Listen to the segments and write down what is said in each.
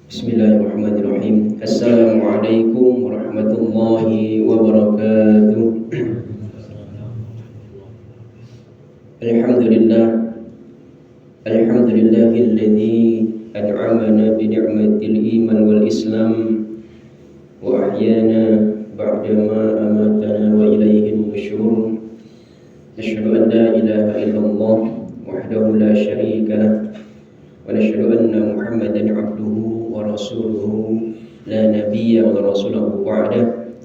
Bismillahirrahmanirrahim. Assalamualaikum warahmatullahi wabarakatuh. Alhamdulillah. Alhamdulillahilladzi an'amana bi ni'matil iman wal islam wa ahyana ba'dama amatana wa ilaihin nusyur. Asyhadu an la ilaha illallah wahdahu la syarika lah wa nashhadu anna Muhammadan abduhu wa rasuluhu la nabiyya wa rasulahu ba'dah.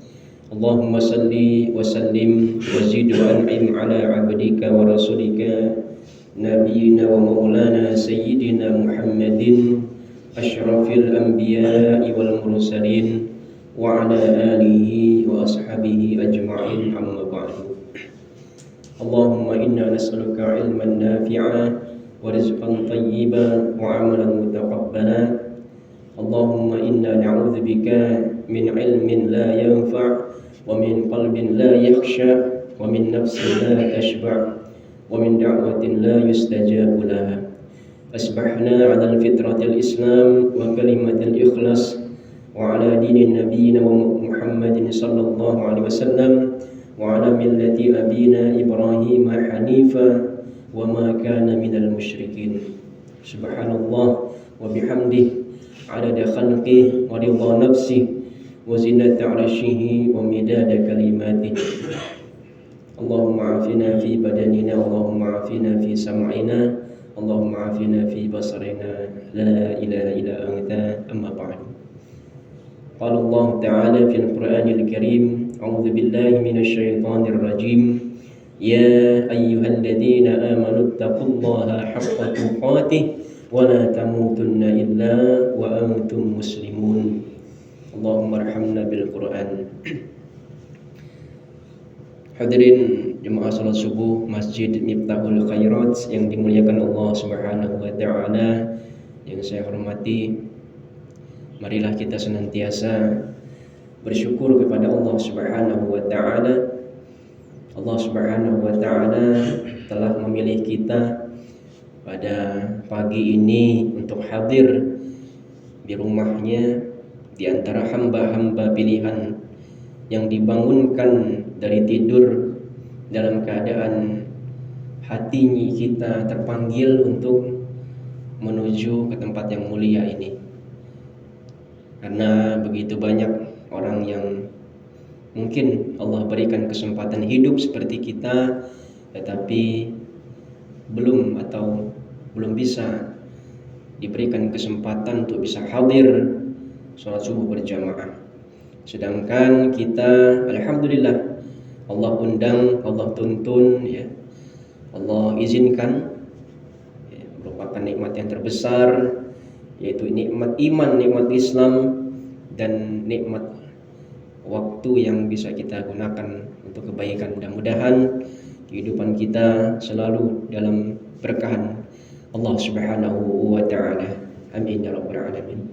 Allahumma salli wa sallim wa zid wa an'im ala abdika wa rasulika nabiyyina wa maulana sayyidina Muhammadin asyrafil anbiya'i wal mursalin wa ala alihi wa ashabihi ajma'in, amma ba'du. Allahumma inna nas'aluka ilman nafi'a wa rizqan tayyiban wa amalan mutaqabbala. Allahumma inna na'udzubika min ilmin la yanfa' wa min qalbin la yakhsha wa min nafsin la tashba' wa min da'watin la yustajabu laha. Asbahna 'ala al-fitratil islam wa kalimatil ikhlas wa 'ala dinin nabiyyina Muhammadin sallallahu alaihi wasallam wa 'ala millati abina Ibrahim hanifa wa ma kana minal musyrikin. Subhanallah wa bihamdihi adada khalqihi wa ridha nafsihi wa zinata 'arsyihi wa midada kalimatihi. Allahumma afina fi badanina, Allahumma afina fi sam'ina, Allahumma afina fi basarina, la ilaha illa anta, amma ba'du. Qala Allah ta'ala fil Qur'anil Karim, a'udzu billahi minasy syaithanir rajim. Ya ayyuhalladzina amanu taqullaha haqqa tuqatih wa la tamutunna illa wa antum muslimun. Allahumma arhamna bil Qur'an. Hadirin jemaah salat subuh Masjid Miftahul Khairat yang dimuliakan Allah Subhanahu wa taala, yang saya hormati, marilah kita senantiasa bersyukur kepada Allah Subhanahu wa taala. Allah Subhanahu wa taala telah memilih kita pada pagi ini untuk hadir di rumahnya, di antara hamba-hamba pilihan yang dibangunkan dari tidur dalam keadaan hatinya kita terpanggil untuk menuju ke tempat yang mulia ini. Karena begitu banyak orang yang mungkin Allah berikan kesempatan hidup seperti kita, tetapi belum bisa diberikan kesempatan untuk bisa hadir sholat subuh berjamaah. Sedangkan kita, alhamdulillah, Allah undang, Allah tuntun, ya, Allah izinkan, ya, merupakan nikmat yang terbesar, yaitu nikmat iman, nikmat Islam, dan nikmat waktu yang bisa kita gunakan untuk kebaikan. Mudah-mudahan kehidupan kita selalu dalam berkahan Allah Subhanahu wa taala. Amin ya rabbal alamin.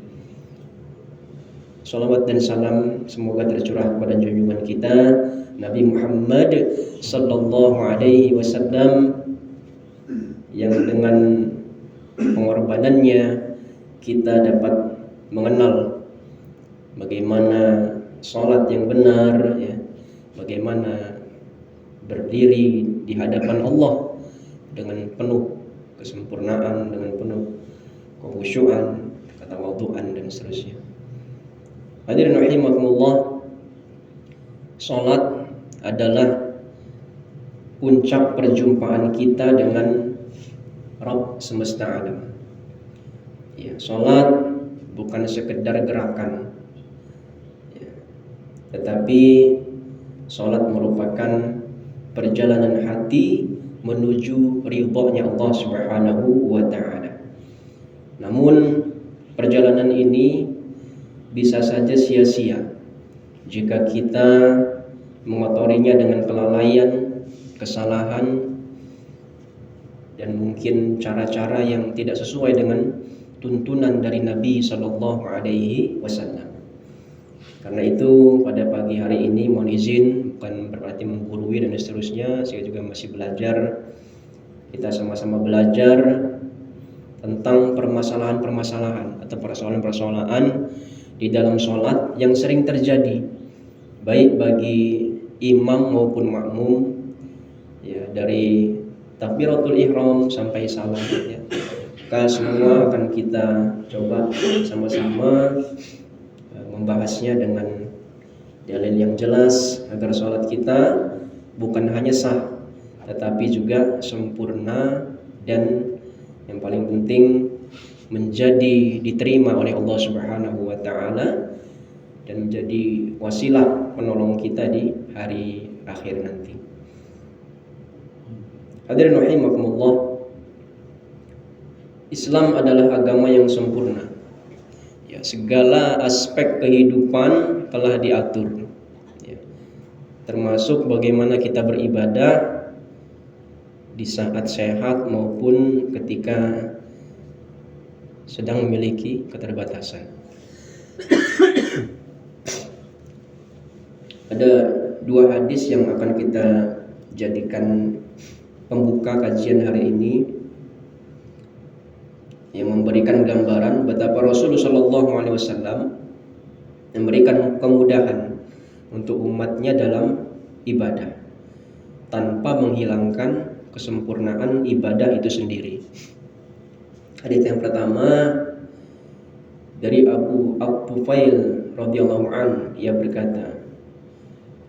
Salawat dan salam semoga tercurah kepada junjungan kita Nabi Muhammad sallallahu alaihi wasallam, yang dengan pengorbanannya kita dapat mengenal bagaimana salat yang benar, ya, bagaimana berdiri di hadapan Allah dengan penuh kesempurnaan, dengan penuh kekhusyuan, ketawadhuan, dan seterusnya. Hadirin rahimakumullah, salat adalah puncak perjumpaan kita dengan Rabb semesta alam. Ya, salat bukan sekedar gerakan, tetapi salat merupakan perjalanan hati menuju ridhonya Allah Subhanahu wa taala. Namun perjalanan ini bisa saja sia-sia jika kita mengotorinya dengan kelalaian, kesalahan, dan mungkin cara-cara yang tidak sesuai dengan tuntunan dari Nabi sallallahu alaihi wasallam. Karena itu pada pagi hari ini mohon izin, bukan berarti menggurui dan seterusnya, saya juga masih belajar. Kita sama-sama belajar tentang permasalahan-permasalahan atau persoalan-persoalan di dalam sholat yang sering terjadi, baik bagi imam maupun makmum, ya, dari takbiratul ihram sampai salam, ya. Maka semua akan kita coba sama-sama membahasnya dengan dalil yang jelas agar sholat kita bukan hanya sah tetapi juga sempurna dan yang paling penting menjadi diterima oleh Allah Subhanahu wa taala dan menjadi wasilah penolong kita di hari akhir nanti. Hadirin rahimakumullah, Islam adalah agama yang sempurna. Ya, segala aspek kehidupan telah diatur. Ya, termasuk bagaimana kita beribadah di saat sehat maupun ketika sedang memiliki keterbatasan. Ada dua hadis yang akan kita jadikan pembuka kajian hari ini, yang memberikan gambaran betapa Rasulullah SAW memberikan kemudahan untuk umatnya dalam ibadah tanpa menghilangkan kesempurnaan ibadah itu sendiri. Hadis yang pertama dari Abu Tufail radhiyallahu an, ia berkata,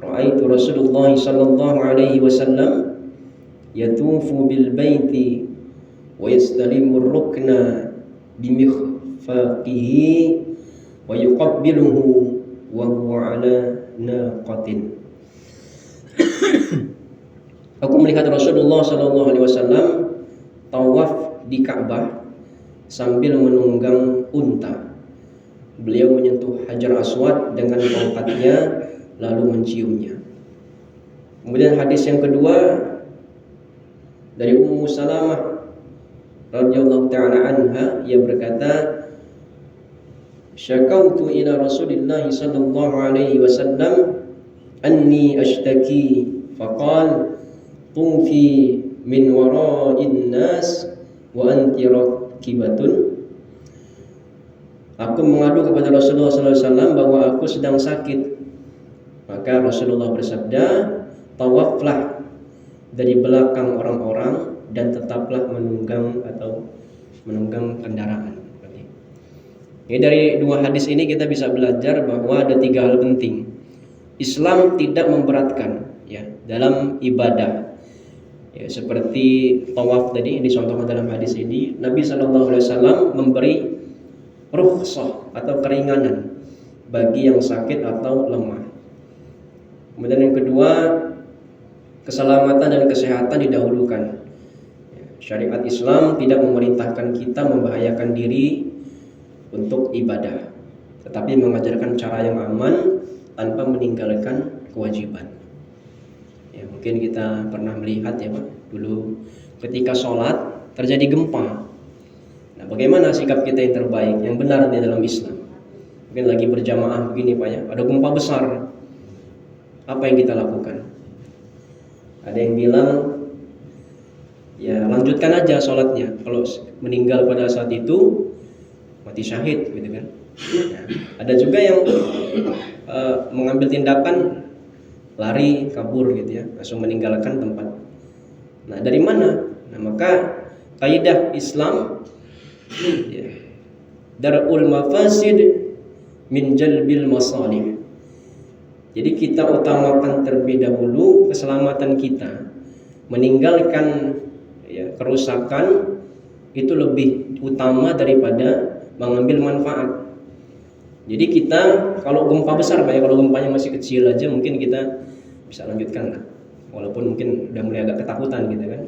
"Ra'aitu Rasulullah sallallahu alaihi wasallam yatufu bil baiti wa yastalimu ar-rukna bimikhfaqihi wa yuqabbiluhu wa huwa ala naqatin." Aku melihat Rasulullah sallallahu alaihi wasallam tawaf di Ka'bah sambil menunggang unta. Beliau menyentuh Hajar Aswad dengan tongkatnya lalu menciumnya. Kemudian hadis yang kedua dari Ummu Salamah radhiyallahu ta'ala anha, ia berkata, "Syakautu ila Rasulillah sallallahu alaihi wasallam anni ashtaki faqal tufi min wara'in nas wa anti rakibatun." Aku mengadu kepada Rasulullah SAW bahwa aku sedang sakit. Maka Rasulullah bersabda, "Tawaflah dari belakang orang-orang dan tetaplah menunggang kendaraan." Jadi dari dua hadis ini kita bisa belajar bahwa ada tiga hal penting. Islam tidak memberatkan, ya, dalam ibadah. Ya, seperti tawaf tadi dicontohkan dalam hadis ini, Nabi SAW memberi rukhsah atau keringanan bagi yang sakit atau lemah. Kemudian yang kedua, keselamatan dan kesehatan didahulukan. Syariat Islam tidak memerintahkan kita membahayakan diri untuk ibadah, tetapi mengajarkan cara yang aman tanpa meninggalkan kewajiban. Ya, mungkin kita pernah melihat, ya Pak, dulu ketika sholat terjadi gempa. Nah, bagaimana sikap kita yang terbaik, yang benar di dalam Islam? Mungkin lagi berjamaah begini Pak, ya, ada gempa besar. Apa yang kita lakukan? Ada yang bilang, ya lanjutkan aja sholatnya. Kalau meninggal pada saat itu, mati syahid, gitu kan? Nah, ada juga yang mengambil tindakan lari, kabur, gitu ya, langsung meninggalkan tempat. Nah, dari mana? Nah, maka kaidah Islam, ya, darul mafasid min jalbil masalih. Jadi kita utamakan terlebih dahulu keselamatan kita, meninggalkan, ya, kerusakan itu lebih utama daripada mengambil manfaat. Jadi kita kalau gempa besar, kayak kalau gempanya masih kecil aja mungkin kita bisa lanjutkan lah, walaupun mungkin udah mulai agak ketakutan gitu kan.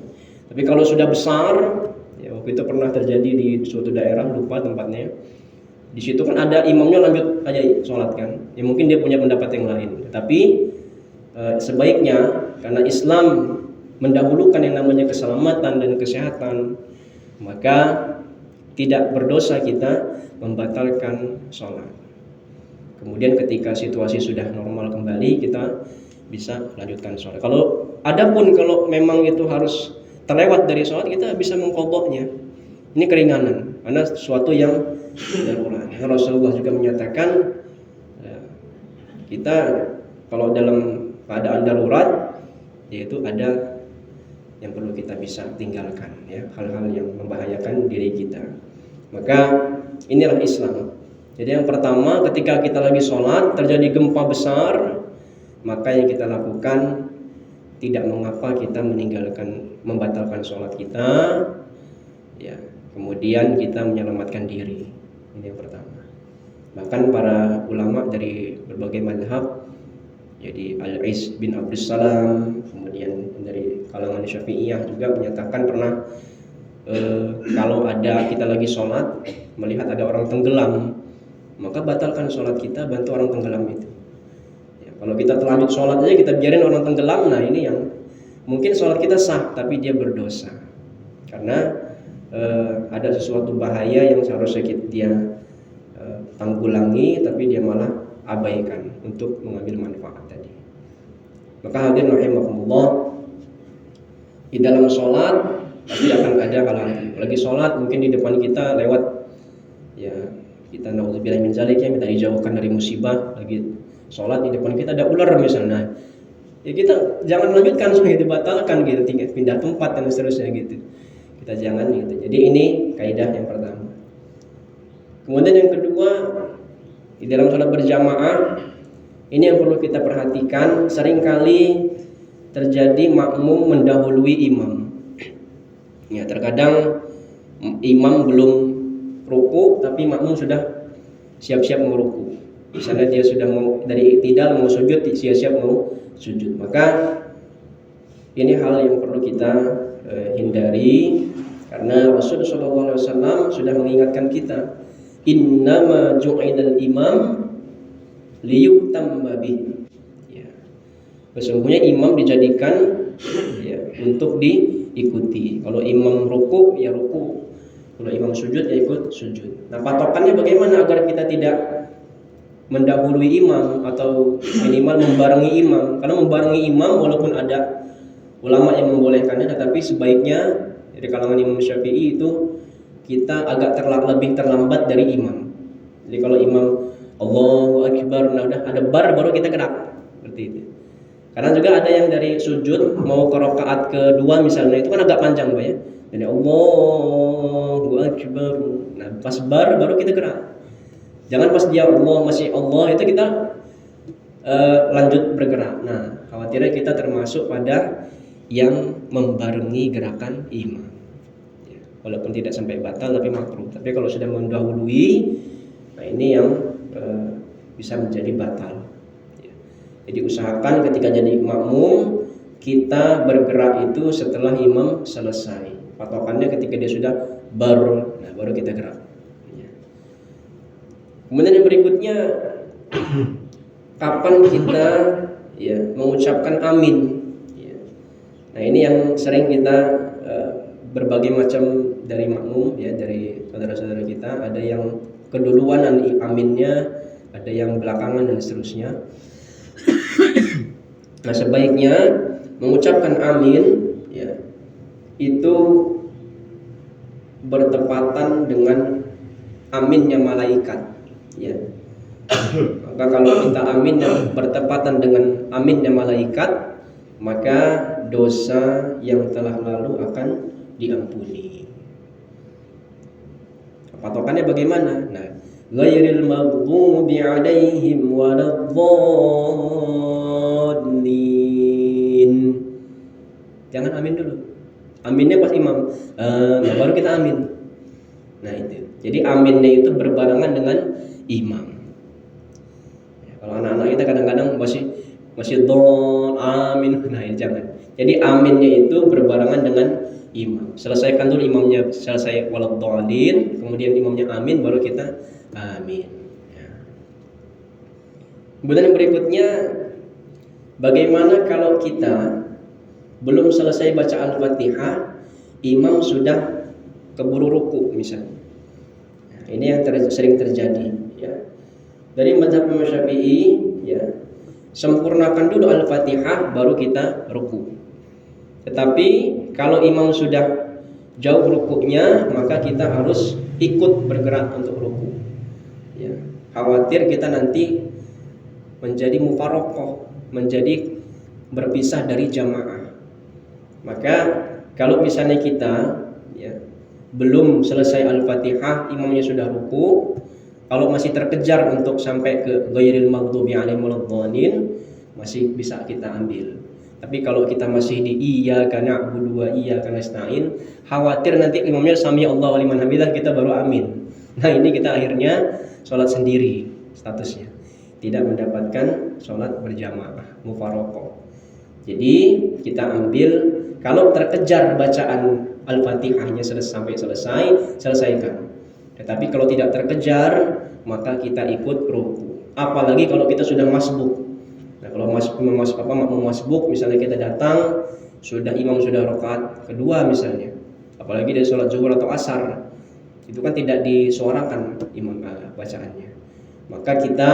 Tapi kalau sudah besar, ya, waktu itu pernah terjadi di suatu daerah, lupa tempatnya. Di situ kan ada imamnya, lanjut aja sholat kan. Ya mungkin dia punya pendapat yang lain. Tapi sebaiknya, karena Islam mendahulukan yang namanya keselamatan dan kesehatan, maka tidak berdosa kita membatalkan sholat. Kemudian ketika situasi sudah normal kembali, kita bisa lanjutkan sholat. Kalau memang itu harus terlewat dari sholat, kita bisa mengqadhanya. Ini keringanan, karena sesuatu yang darurat. Rasulullah juga menyatakan kita kalau dalam keadaan darurat, yaitu ada yang perlu kita bisa tinggalkan, ya, hal-hal yang membahayakan diri kita. Maka inilah Islam. Jadi yang pertama, ketika kita lagi sholat terjadi gempa besar, maka yang kita lakukan tidak mengapa kita membatalkan sholat kita, ya. Kemudian kita menyelamatkan diri. Ini yang pertama. Bahkan para ulama dari berbagai mazhab, jadi Al-Is bin Abdussalam, kemudian dari kalangan Syafi'iyah juga menyatakan pernah kalau ada kita lagi sholat melihat ada orang tenggelam, maka batalkan sholat kita, bantu orang tenggelam itu. Ya, kalau kita terlanjur sholat aja kita biarin orang tenggelam, nah ini yang mungkin sholat kita sah tapi dia berdosa karena ada sesuatu bahaya yang seharusnya dia tanggulangi tapi dia malah abaikan untuk mengambil manfaat tadi. Maka hadirin rahimakumullah, di dalam sholat pasti akan ada kalanya lagi sholat mungkin di depan kita lewat, ya kita naudzubillah min dzalik, ya, minta dijauhkan dari musibah. Lagi sholat di depan kita ada ular misalnya, ya kita jangan lanjutkan, supaya dibatalkan gitu, tinggal pindah tempat dan seterusnya gitu. Kita jangan gitu. Jadi ini kaidah yang pertama. Kemudian yang kedua, di dalam sholat berjamaah ini yang perlu kita perhatikan, seringkali terjadi makmum mendahului imam. Ya, terkadang imam belum ruku tapi makmum sudah siap-siap mau ruku. Misalnya dia sudah mau dari i'tidal mau sujud, siap-siap mau sujud. Maka ini hal yang perlu kita hindari, karena Rasulullah SAW sudah mengingatkan kita, innama ju'ilal imam liyutamma bih. Ya. Sesungguhnya imam dijadikan, ya, untuk diikuti. Kalau imam ruku ya ruku, kalau imam sujud ya ikut sujud. Nah, patokannya bagaimana agar kita tidak mendahului imam atau minimal membarengi imam? Karena membarengi imam walaupun ada ulama yang membolehkannya, tetapi sebaiknya dari kalangan Imam Syafi'i itu kita agak lebih terlambat dari imam. Jadi kalau imam Allahu Akbar, nah udah ada bar baru kita gerak, seperti itu. Karena juga ada yang dari sujud mau ke rakaat kedua misalnya, itu kan agak panjang, Pak, ya. Jadi Allahu Akbar, nah pas bar baru kita gerak. Jangan pas dia Allah masih Allah itu kita lanjut bergerak. Nah, khawatirnya kita termasuk pada yang membarengi gerakan imam. Ya, walaupun tidak sampai batal tapi makruh. Tapi kalau sudah mendahului, nah ini yang bisa menjadi batal. Ya. Jadi usahakan ketika jadi makmum kita bergerak itu setelah imam selesai. Patokannya ketika dia sudah baru kita gerak. Ya. Kemudian yang berikutnya, kapan kita, ya, mengucapkan amin. Ya. Nah ini yang sering kita berbagai macam dari makmum, ya, dari saudara-saudara kita, ada yang keduluan aminnya, ada yang belakangan dan seterusnya. Nah sebaiknya mengucapkan amin, ya, itu bertepatan dengan aminnya malaikat, ya. Maka kalau kita amin yang bertepatan dengan aminnya malaikat, maka dosa yang telah lalu akan diampuni. Patokannya bagaimana? Nah, ghairil maghdubi 'alaihim waladdallin. Jangan amin dulu. Aminnya pas imam. Nah baru kita amin. Nah itu. Jadi aminnya itu berbarengan dengan imam. Ya, kalau anak-anak kita kadang-kadang masih don amin. Nah ini jangan. Jadi aminnya itu berbarengan dengan imam. Selesaikan dulu imamnya selesai waladdallin, kemudian imamnya amin, baru kita amin. Ya. Kemudian yang berikutnya, bagaimana kalau kita belum selesai baca Al-Fatihah, imam sudah keburu ruku misalnya. Nah, ini yang sering terjadi, ya. Dari mazhab Imam Syafi'i, ya, sempurnakan dulu Al-Fatihah baru kita ruku. Tetapi kalau imam sudah jauh rukuknya, maka kita harus ikut bergerak untuk rukuk. Ya, khawatir kita nanti menjadi mufaroqoh, menjadi berpisah dari jamaah. Maka kalau misalnya kita belum selesai Al-Fatihah, imamnya sudah ruku, kalau masih terkejar untuk sampai ke ghairil maghdubi alaihim waladdallin, masih bisa kita ambil. Tapi kalau kita masih di iyyaka na'budu wa iyyaka nasta'in, khawatir nanti imamnya sami Allahu liman hamidah, kita baru amin. Nah, ini kita akhirnya sholat sendiri statusnya, tidak mendapatkan sholat berjamaah, mufaraqah. Jadi kita ambil, kalau terkejar bacaan Al-Fatihahnya sampai selesai, selesaikan. Tetapi kalau tidak terkejar, maka kita ikut ruku. Apalagi kalau kita sudah masbuk. Nah, kalau masbuk, misalnya kita datang, imam sudah rakaat kedua misalnya, apalagi dari sholat zuhur atau asar, itu kan tidak disuarakan imam bacaannya. Maka kita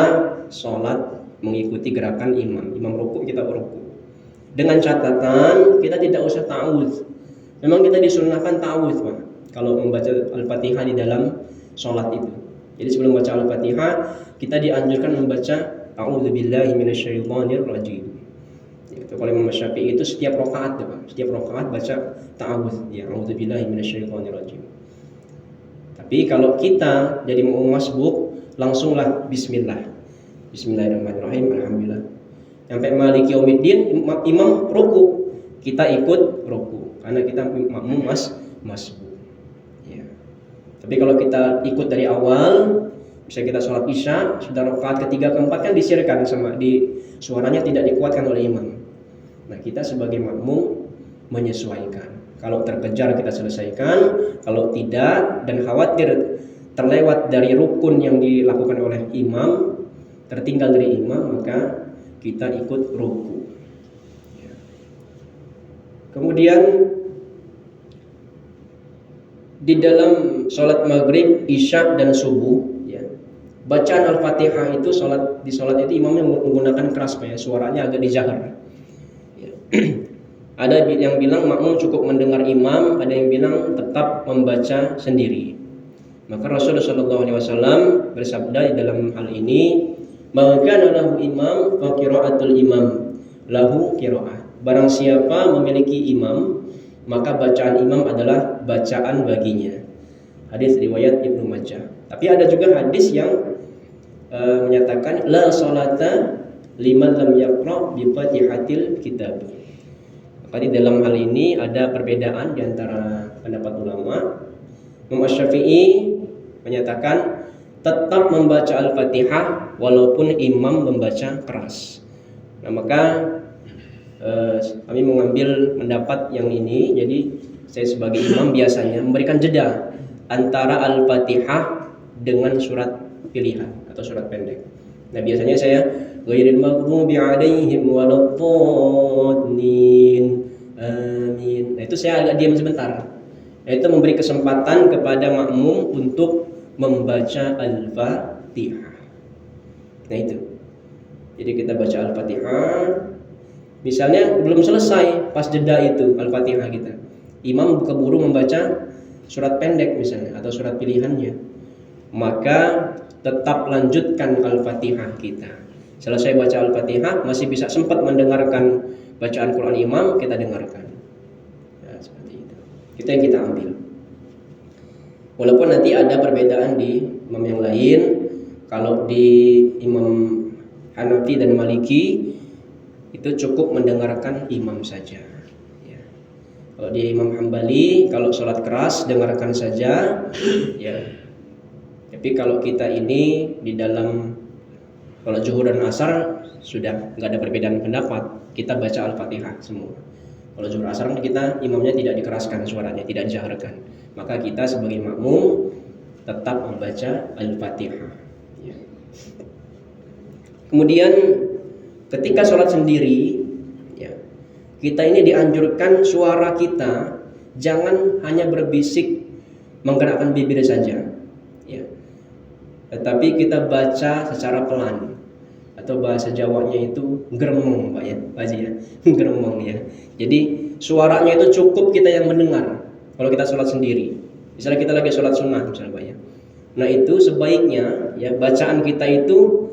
sholat mengikuti gerakan imam. Imam ruku, kita ruku. Dengan catatan kita tidak usah ta'awudz. Memang kita disunnahkan ta'awudz, Pak, kalau membaca Al-Fatihah di dalam sholat itu. Jadi sebelum baca Al-Fatihah, kita dianjurkan membaca a'udzubillahi minasyaitonir rajim. Itu kalau Imam Syafi'i itu setiap rakaat, Pak, setiap rakaat baca ta'awudz, ya, a'udzubillahi minasyaitonir rajim. Tapi kalau kita jadi mau masbuk, langsunglah bismillah. Bismillahirrahmanirrahim, alhamdulillah. Sampai maliki yaumiddin, imam ruku, kita ikut ruku. Karena kita makmum masbuk. Ya. Tapi kalau kita ikut dari awal, bisa kita sholat isya, sudah rakaat ketiga keempat kan disirkan suaranya tidak dikuatkan oleh imam. Nah, kita sebagai makmum menyesuaikan. Kalau terkejar kita selesaikan, kalau tidak dan khawatir terlewat dari rukun yang dilakukan oleh imam, tertinggal dari imam, maka kita ikut ruku. Ya. Kemudian di dalam sholat maghrib, isya dan subuh, ya, bacaan Al-Fatihah itu di sholat itu imamnya menggunakan keras, ya, suaranya agak dijahar. Ya. Ada yang bilang makmum cukup mendengar imam, ada yang bilang tetap membaca sendiri. Maka Rasulullah SAW bersabda di dalam hal ini, maka lahu imam fa qiraatul imam lahu qiraah. Barang siapa memiliki imam, maka bacaan imam adalah bacaan baginya. Hadis riwayat Ibnu Majah. Tapi ada juga hadis yang menyatakan la salata liman lam yaqra bi Fatihatil kitab. Maka di dalam hal ini ada perbedaan di antara pendapat ulama. Imam Syafi'i menyatakan tetap membaca Al-Fatihah walaupun imam membaca keras. Nah, maka kami mengambil pendapat yang ini. Jadi saya sebagai imam biasanya memberikan jeda antara Al-Fatihah dengan surat pilihan atau surat pendek. Nah, biasanya saya ghairil maghdubi alaihim waladdallin, amin. Nah, itu saya agak diam sebentar. Nah, itu memberi kesempatan kepada makmum untuk membaca Al-Fatihah. Nah, itu. Jadi kita baca Al-Fatihah. Misalnya belum selesai pas jeda itu Al-Fatihah kita, imam keburu membaca surat pendek misalnya atau surat pilihannya, maka tetap lanjutkan Al-Fatihah kita. Selesai baca Al-Fatihah, masih bisa sempat mendengarkan bacaan Quran imam, kita dengarkan. Ya, seperti itu. Itu yang kita ambil. Walaupun nanti ada perbedaan di imam yang lain. Kalau di Imam Hanafi dan Maliki itu cukup mendengarkan imam saja. Ya. Kalau di Imam Hambali, kalau sholat keras dengarkan saja. Ya. Tapi kalau kita ini di dalam sholat zuhur dan asar sudah nggak ada perbedaan pendapat. Kita baca Al-Fatihah semua. Kalau zuhur asar kita imamnya tidak dikeraskan suaranya, tidak dijaharkan. Maka kita sebagai makmum tetap membaca Al-Fatihah. Ya. Kemudian ketika sholat sendiri, ya, kita ini dianjurkan suara kita jangan hanya berbisik menggerakkan bibir saja, ya, tetapi kita baca secara pelan, atau bahasa Jawanya itu gremeng, Pak ya, Pak Haji ya, gremeng ya. Jadi suaranya itu cukup kita yang mendengar, kalau kita sholat sendiri. Misalnya kita lagi sholat sunnah misalnya Pak ya. Nah itu sebaiknya ya bacaan kita itu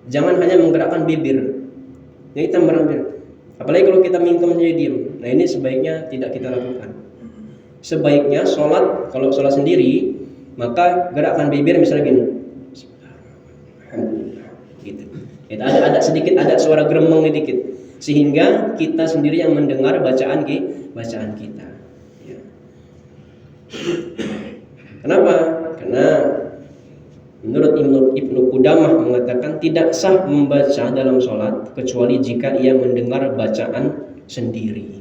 jangan hanya menggerakkan bibir. Ya kita merambir. Apalagi kalau kita mingkem menjadi diam. Nah ini sebaiknya tidak kita lakukan. Sebaiknya sholat, kalau sholat sendiri, maka gerakkan bibir misalnya gini. Alhamdulillah. Gitu. Ya, ada sedikit ada suara gremeng sedikit, sehingga kita sendiri yang mendengar bacaan kita. Ya. Kenapa? Karena menurut Ibnu Qudamah mengatakan tidak sah membaca dalam sholat kecuali jika ia mendengar bacaan sendiri.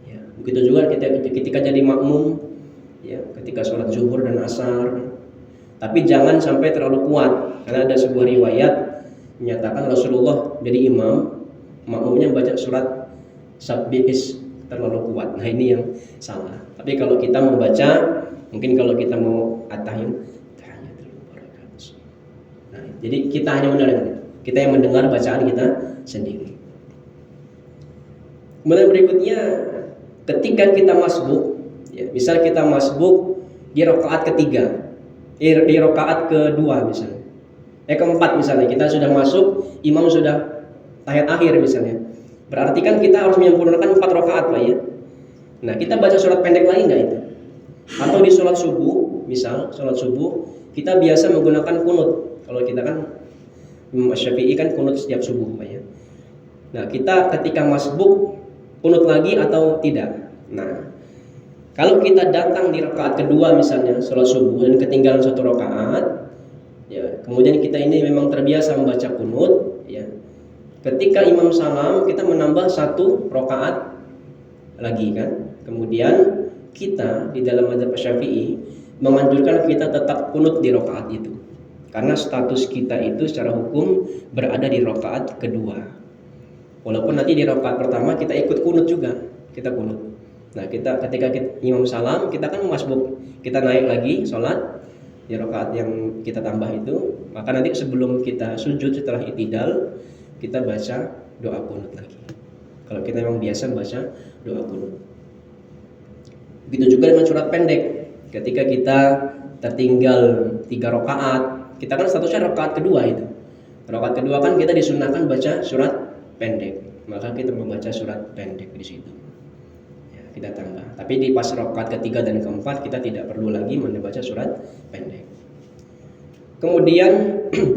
Ya, begitu juga ketika jadi makmum, ya, ketika sholat zuhur dan asar. Tapi jangan sampai terlalu kuat, karena ada sebuah riwayat menyatakan Rasulullah jadi imam, makmumnya baca surat Sabbihis terlalu kuat. Nah ini yang salah. Tapi kalau kita membaca, mungkin kalau kita mau at-tahiyyat. Nah, jadi kita hanya mendengar, kita yang mendengar bacaan kita sendiri. Kemudian berikutnya, ketika kita masbuk, ya, misal kita masbuk di rakaat ketiga, di rakaat kedua misalnya, keempat misalnya, kita sudah masuk, imam sudah tahiyat akhir misalnya. Berarti kan kita harus menyempurnakan 4 rakaat Pak ya. Nah kita baca surat pendek lagi nggak itu? Atau di sholat subuh, misal sholat subuh kita biasa menggunakan kunut. Kalau kita kan Imam Syafi'i kan kunut setiap subuh Pak ya. Nah kita ketika masbuk kunut lagi atau tidak? Nah kalau kita datang di rakaat kedua misalnya sholat subuh dan ketinggalan 1 rakaat, ya kemudian kita ini memang terbiasa membaca kunut, ya. Ketika imam salam kita menambah 1 rakaat lagi kan. Kemudian kita di dalam mazhab Syafi'i menganjurkan kita tetap kunut di rakaat itu. Karena status kita itu secara hukum berada di rakaat kedua. Walaupun nanti di rakaat pertama kita ikut kunut juga, kita kunut. Nah, ketika imam salam, kita kan masbuk, kita naik lagi sholat di rakaat yang kita tambah itu, maka nanti sebelum kita sujud setelah i'tidal, kita baca doa kunut lagi. Kalau kita memang biasa baca doa kunut. Begitu juga dengan surat pendek. Ketika kita tertinggal 3 rakaat, kita kan statusnya rakaat kedua itu. Rakaat kedua kan kita disunahkan baca surat pendek, maka kita membaca surat pendek di situ. Ya, kita tambah. Tapi di pas rakaat ketiga dan keempat kita tidak perlu lagi membaca surat pendek. Kemudian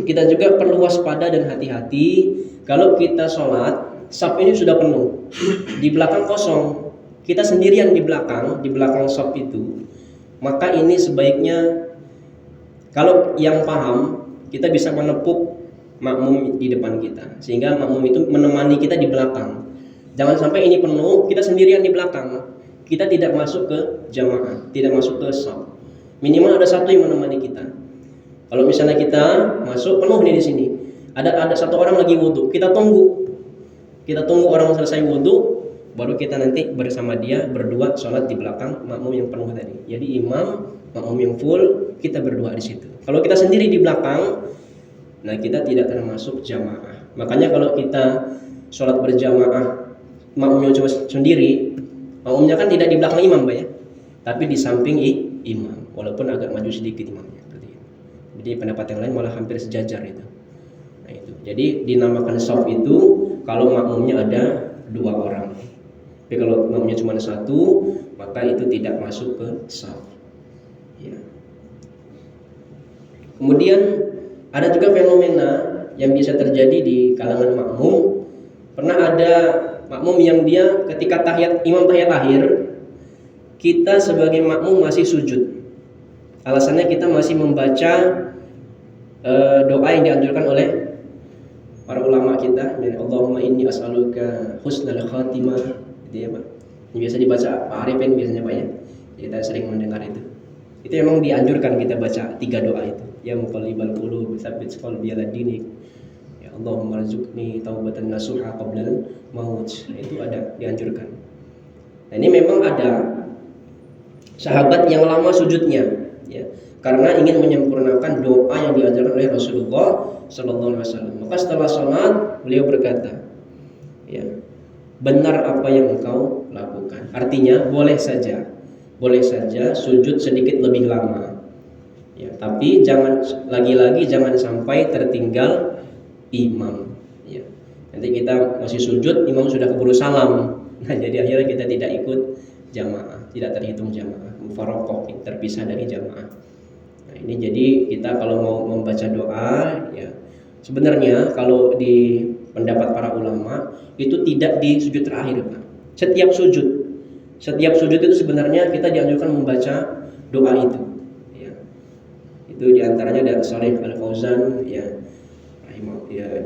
kita juga perlu waspada dan hati-hati kalau kita sholat, saf ini sudah penuh, di belakang kosong, kita sendirian di belakang saf itu, maka ini sebaiknya kalau yang paham kita bisa menepuk makmum di depan kita, sehingga makmum itu menemani kita di belakang. Jangan sampai ini penuh, kita sendirian di belakang, kita tidak masuk ke jamaah, tidak masuk ke saf. Minimal ada 1 yang menemani kita. Kalau misalnya kita masuk penuh nih di sini, ada 1 orang lagi wudhu, kita tunggu orang selesai wudhu, baru kita nanti bersama dia berdua sholat di belakang makmum yang penuh tadi. Jadi imam, makmum yang full, kita berdua di situ. Kalau kita sendiri di belakang, nah kita tidak termasuk jamaah. Makanya kalau kita sholat berjamaah, makmumnya cuma sendiri, makmumnya kan tidak di belakang imam Pak ya, tapi di samping imam, walaupun agak maju sedikit imamnya. Jadi pendapat yang lain malah hampir sejajar itu. Nah itu. Jadi dinamakan shaf itu kalau makmumnya ada 2 orang. Tapi kalau makmumnya cuma 1, maka itu tidak masuk ke shaf. Ya. Kemudian ada juga fenomena yang bisa terjadi di kalangan makmum. Pernah ada makmum yang dia ketika imam tahiyat akhir, kita sebagai makmum masih sujud. Alasannya kita masih membaca doa yang dianjurkan oleh para ulama kita, Allahumma inni as'aluka husnal khatimah, gitu ya Pak. Ini biasa dibaca Pak Arifin biasanya Pak ya. Kita sering mendengar itu. Itu memang dianjurkan kita baca 3 doa itu. Ya muqallibal qulub, tsabbit qalbi ala dinik. Ya Allahumma rzuqni taubatan nasuha qablal maut. Nah, itu ada dianjurkan. Nah, ini memang ada sahabat yang lama sujudnya, ya. Karena ingin menyempurnakan doa yang diajarkan oleh Rasulullah Sallallahu Alaihi Wasallam. Maka setelah sholat beliau berkata, ya, benar apa yang engkau lakukan. lakukan. Artinya boleh saja sujud sedikit lebih lama. Ya, tapi jangan sampai tertinggal imam. Ya. Nanti kita masih sujud, imam sudah keburu salam. Nah, jadi akhirnya kita tidak ikut jamaah, tidak terhitung jamaah, mufaraqah, terpisah dari jamaah. Nah, ini jadi kita kalau mau membaca doa, ya sebenarnya kalau di pendapat para ulama itu tidak di sujud terakhir, Pak. Setiap sujud itu sebenarnya kita dianjurkan membaca doa itu. Ya. Itu diantaranya dari Shalih Al-Fauzan, ya,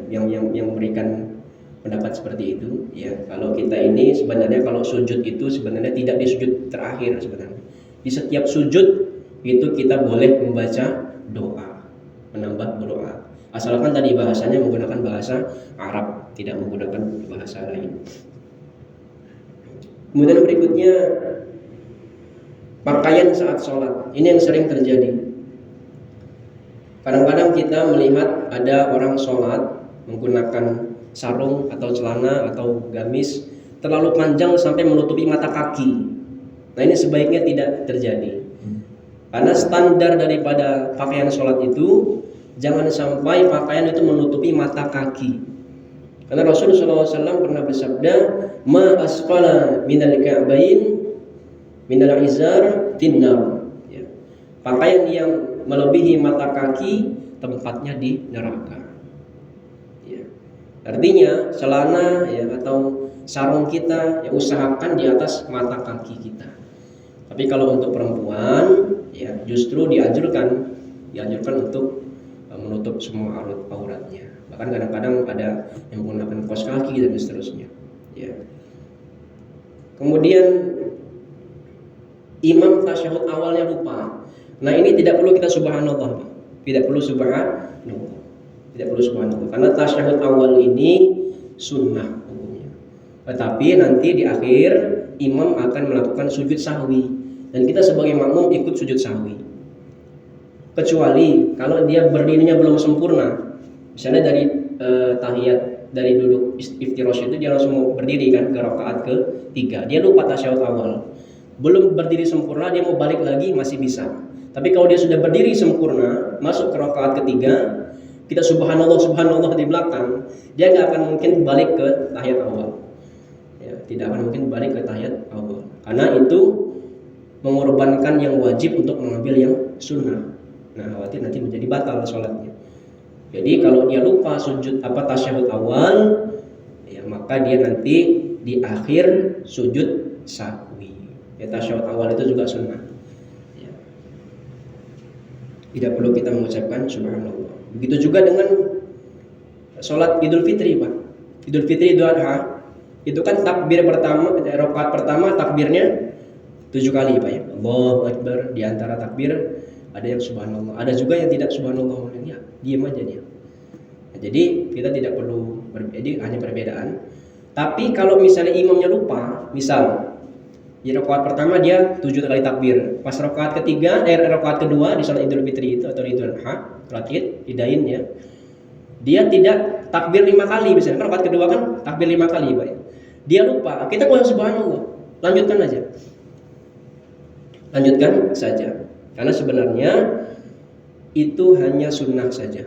yang memberikan pendapat seperti itu. Ya, kalau kita ini sebenarnya kalau sujud itu sebenarnya tidak di sujud terakhir sebenarnya. Di setiap sujud itu kita boleh membaca doa, menambah doa. Asalkan tadi bahasanya menggunakan bahasa Arab, tidak menggunakan bahasa lain. Kemudian berikutnya pakaian saat sholat. Ini yang sering terjadi. Kadang-kadang kita melihat ada orang sholat menggunakan sarung atau celana atau gamis terlalu panjang sampai menutupi mata kaki. Nah, ini sebaiknya tidak terjadi. Karena standar daripada pakaian sholat itu jangan sampai pakaian itu menutupi mata kaki. Karena Rasulullah SAW pernah bersabda, "Ma asfala minal ka'bain minal izar finnar." Ya. Pakaian yang melebihi mata kaki tempatnya di neraka. Ya. Artinya celana ya atau sarung kita ya usahakan di atas mata kaki kita. Tapi kalau untuk perempuan ya justru dianjurkan untuk menutup semua auratnya. Bahkan kadang-kadang ada yang menggunakan kaos kaki dan seterusnya. Ya. Kemudian imam tasyahud awalnya lupa. Nah, ini tidak perlu kita subhanallah. Tidak perlu subhanallah. Karena tasyahud awal ini sunnah hukumnya. Tetapi nanti di akhir imam akan melakukan sujud sahwi dan kita sebagai makmum ikut sujud sahwi. Kecuali kalau dia berdirinya belum sempurna. Misalnya dari tahiyat, dari duduk iftirash itu dia langsung mau berdiri kan ke rakaat ke-3. Dia lupa tasyahud awal. Belum berdiri sempurna, dia mau balik lagi masih bisa. Tapi kalau dia sudah berdiri sempurna, masuk ke rakaat ke-3, kita subhanallah di belakang, dia nggak akan mungkin balik ke tahiyat awal. Ya, tidak akan mungkin balik ke tahiyat awal. Karena itu mengorbankan yang wajib untuk mengambil yang sunnah. Nah, khawatir nanti menjadi batal sholatnya. Jadi kalau dia lupa sujud tasyahud awal, ya maka dia nanti di akhir sujud sahwi. Ya, tasyahud awal itu juga sunnah. Ya. Tidak perlu kita mengucapkan subhanallah. Begitu juga dengan sholat Idul Fitri, Pak. Idul Fitri Idul Adha itu kan takbir pertama, rakaat pertama takbirnya 7 kali, Pak ya. Allahu Akbar. Di antara takbir ada yang subhanallah, ada juga yang tidak subhanallah, ya diam aja dia. Nah, jadi kita tidak perlu hanya perbedaan. Tapi kalau misalnya imamnya lupa, misal di rakaat pertama dia 7 kali takbir, pas rakaat kedua di salat Idul Fitri itu atau Idul Adha, salat Id, idain ya. Dia tidak takbir 5 kali misalnya, rakaat kedua kan takbir 5 kali, Pak. Dia lupa, kita boleh subhanallah. Lanjutkan saja. Karena sebenarnya itu hanya sunnah saja,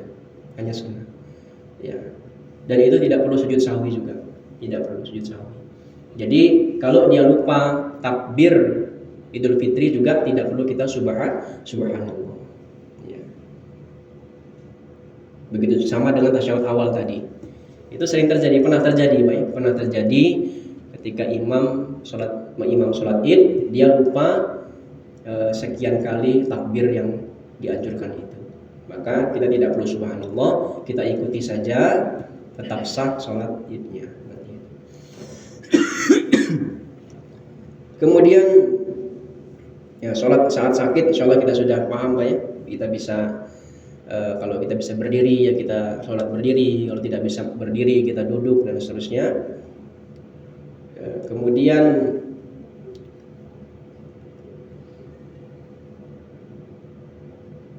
hanya sunnah. Ya. Dan itu tidak perlu sujud sahwi juga, tidak perlu sujud sahwi. Jadi kalau dia lupa takbir Idul Fitri juga tidak perlu kita subhanallah. Ya. Begitu sama dengan tasyahud awal tadi. Itu sering terjadi, pernah terjadi ketika imam sholat Id dia lupa sekian kali takbir yang dianjurkan itu. Maka kita tidak perlu subhanallah, kita ikuti saja, tetap sah sholat Idnya. Kemudian ya sholat saat sakit, insyaallah kita sudah paham, Pak ya. Kita bisa kalau kita bisa berdiri ya kita sholat berdiri, kalau tidak bisa berdiri kita duduk dan seterusnya. Kemudian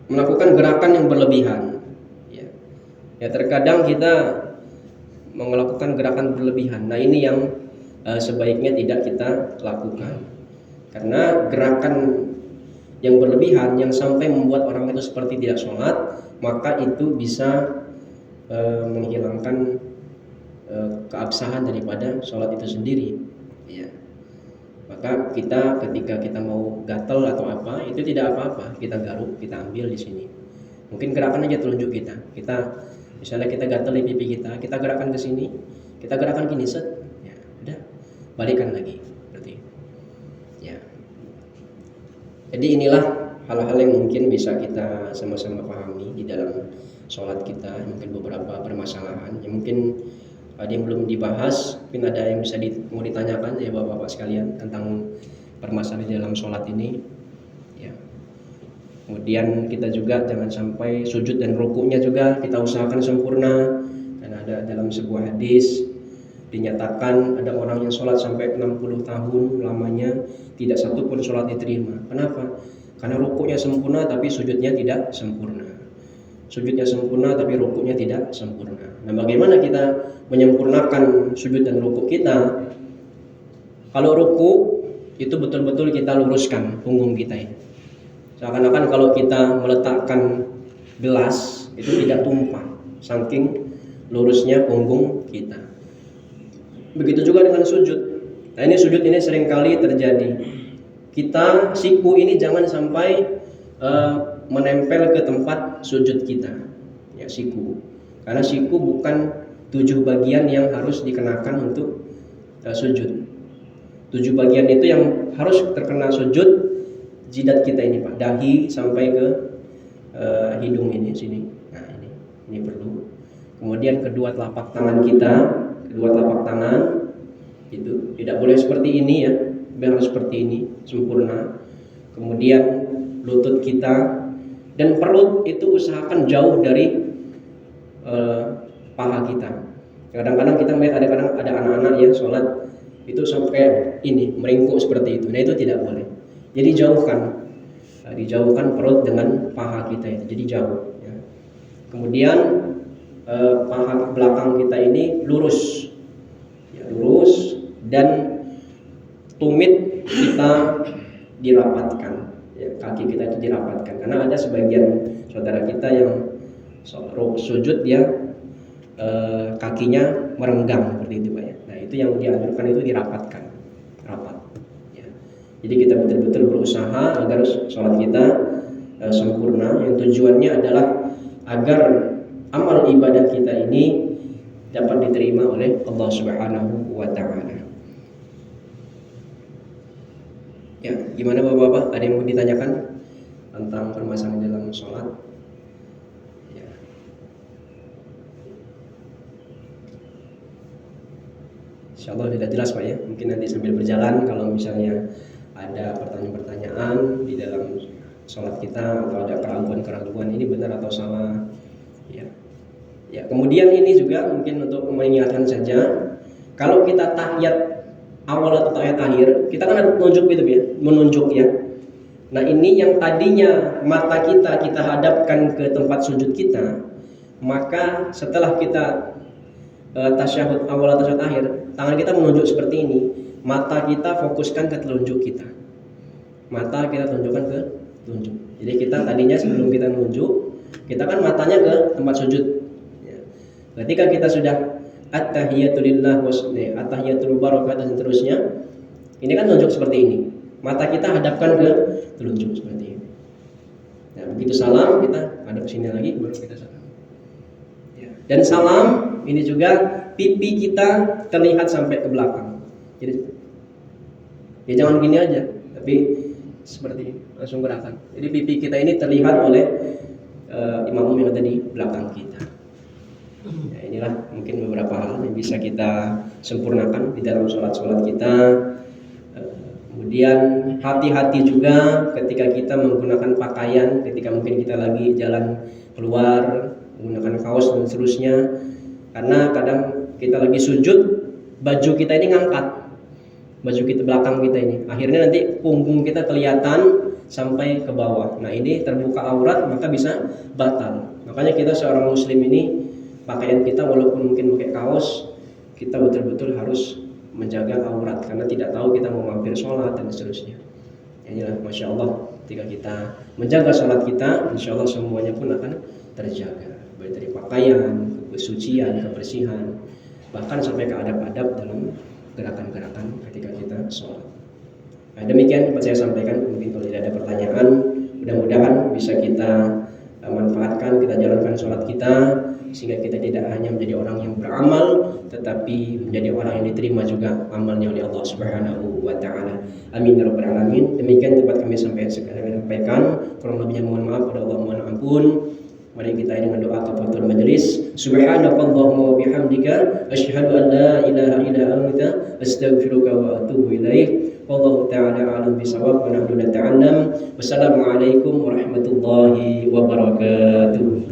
melakukan gerakan yang berlebihan. Ya terkadang kita melakukan gerakan berlebihan. Nah ini yang sebaiknya tidak kita lakukan. Karena gerakan yang berlebihan yang sampai membuat orang itu seperti tidak sholat, maka itu bisa menghilangkan keabsahan daripada sholat itu sendiri. Ya. Maka kita ketika kita mau gatel atau apa, itu tidak apa-apa, kita garuk, kita ambil di sini. Mungkin gerakan aja telunjuk kita. Misalnya kita gatel di pipi kita gerakan ke sini, kita gerakan gini, set, ya, udah, balikan lagi, berarti. Ya. Jadi inilah hal-hal yang mungkin bisa kita sama-sama pahami di dalam sholat kita. Mungkin beberapa permasalahan yang mungkin ada yang belum dibahas, mungkin ada yang bisa mau ditanyakan ya bapak-bapak sekalian tentang permasalahan di dalam sholat ini. Ya. Kemudian kita juga jangan sampai sujud dan rukuknya juga kita usahakan sempurna, karena ada dalam sebuah hadis dinyatakan ada orang yang sholat sampai 60 tahun lamanya tidak satu pun sholat diterima. Kenapa? Karena rukuknya sempurna tapi sujudnya tidak sempurna. Sujudnya sempurna tapi rukuknya tidak sempurna. Nah, bagaimana kita menyempurnakan sujud dan rukuk kita? Kalau rukuk itu betul-betul kita luruskan punggung kita ini. Seakan-akan kalau kita meletakkan gelas itu tidak tumpah, saking lurusnya punggung kita. Begitu juga dengan sujud. Nah, ini sujud ini seringkali terjadi. Kita siku ini jangan sampai menempel ke tempat sujud kita, ya, siku. Karena siku bukan 7 bagian yang harus dikenakan untuk sujud. 7 bagian itu yang harus terkena sujud, jidat kita ini, Pak, dahi sampai ke hidung ini sini. Nah, ini perlu. Kemudian kedua telapak tangan kita, kedua telapak tangan itu tidak boleh seperti ini ya, harus seperti ini sempurna. Kemudian lutut kita dan perut itu usahakan jauh dari paha kita. Kadang-kadang kita melihat ada anak-anak yang sholat itu sampai ini meringkuk seperti itu. Nah, itu tidak boleh. Jadi dijauhkan perut dengan paha kita itu. Jadi jauh. Ya. Kemudian paha belakang kita ini lurus, ya, lurus, dan tumit kita dirapatkan, ya, kaki kita itu dirapatkan. Karena ada sebagian saudara kita yang sujud dia kakinya merenggang seperti itu, Pak, ya. Nah, itu yang dianjurkan itu dirapatkan, rapat. Ya. Jadi kita betul-betul berusaha agar sholat kita sempurna. Yang tujuannya adalah agar amal ibadah kita ini dapat diterima oleh Allah Subhanahu wa Ta'ala. Ya, gimana Bapak-bapak? Ada yang mau ditanyakan tentang permasalahan dalam sholat? Ya. Insyaallah sudah jelas, Pak, ya. Mungkin nanti sambil berjalan kalau misalnya ada pertanyaan-pertanyaan di dalam sholat kita atau ada keraguan-keraguan ini benar atau salah, ya. Ya, kemudian ini juga mungkin untuk mengingatkan saja, kalau kita tahiyat awal atau tahiyat akhir, kita kan ada menunjuk ya. Nah, ini yang tadinya mata kita hadapkan ke tempat sujud kita, maka setelah kita tasyahud awal atau tasyahud akhir, tangan kita menunjuk seperti ini, mata kita fokuskan ke telunjuk kita. Mata kita tunjukkan ke telunjuk. Jadi kita tadinya sebelum kita menunjuk, kita kan matanya ke tempat sujud. Ya. Ketika kita sudah at-tahiyatulillah wasni, at-tahiyatul barakah dan seterusnya, ini kan tunjuk seperti ini. Mata kita hadapkan ke telunjuk seperti ini. Nah, begitu salam kita hadap sini lagi, baru kita salam. Ya. Dan salam ini juga pipi kita terlihat sampai ke belakang. Jadi ya jangan gini aja, tapi seperti ini, langsung gerakan. Jadi pipi kita ini terlihat oleh imam yang ada di belakang kita. Ya, inilah mungkin beberapa hal yang bisa kita sempurnakan di dalam sholat-sholat kita. Kemudian hati-hati juga ketika kita menggunakan pakaian, ketika mungkin kita lagi jalan keluar menggunakan kaos dan seterusnya. Karena kadang kita lagi sujud, baju kita ini ngangkat, baju kita belakang kita ini, akhirnya nanti punggung kita kelihatan sampai ke bawah. Nah, ini terbuka aurat maka bisa batal. Makanya kita seorang muslim ini pakaian kita walaupun mungkin pakai kaos, kita betul-betul harus menjaga aurat, karena tidak tahu kita mau mampir sholat dan seterusnya. Inilah Masya Allah, ketika kita menjaga sholat kita, insya Allah semuanya pun akan terjaga, baik dari pakaian, kesucian, kebersihan, bahkan sampai ke adab-adab dalam gerakan-gerakan ketika kita sholat. Nah, demikian dapat saya sampaikan. Mungkin kalau tidak ada pertanyaan, mudah-mudahan bisa kita manfaatkan, kita jalankan sholat kita, sehingga kita tidak hanya menjadi orang yang beramal, tetapi menjadi orang yang diterima juga amalnya oleh Allah Subhanahu wa Ta'ala. Amin ya rabbal alamin. Demikian dapat kami sampaikan. Kurang lebihnya mohon maaf, pada Allah mohon ampun. Mari kita dengan doa kafaratul majelis. Subhanakallahumma wa bihamdika asyhadu an la ilaha illa anta astaghfiruka wa atubu ilaik. Wallahu ta'ala a'lam bisawab wa nahnu nata'allam. Wassalamualaikum warahmatullahi wabarakatuh.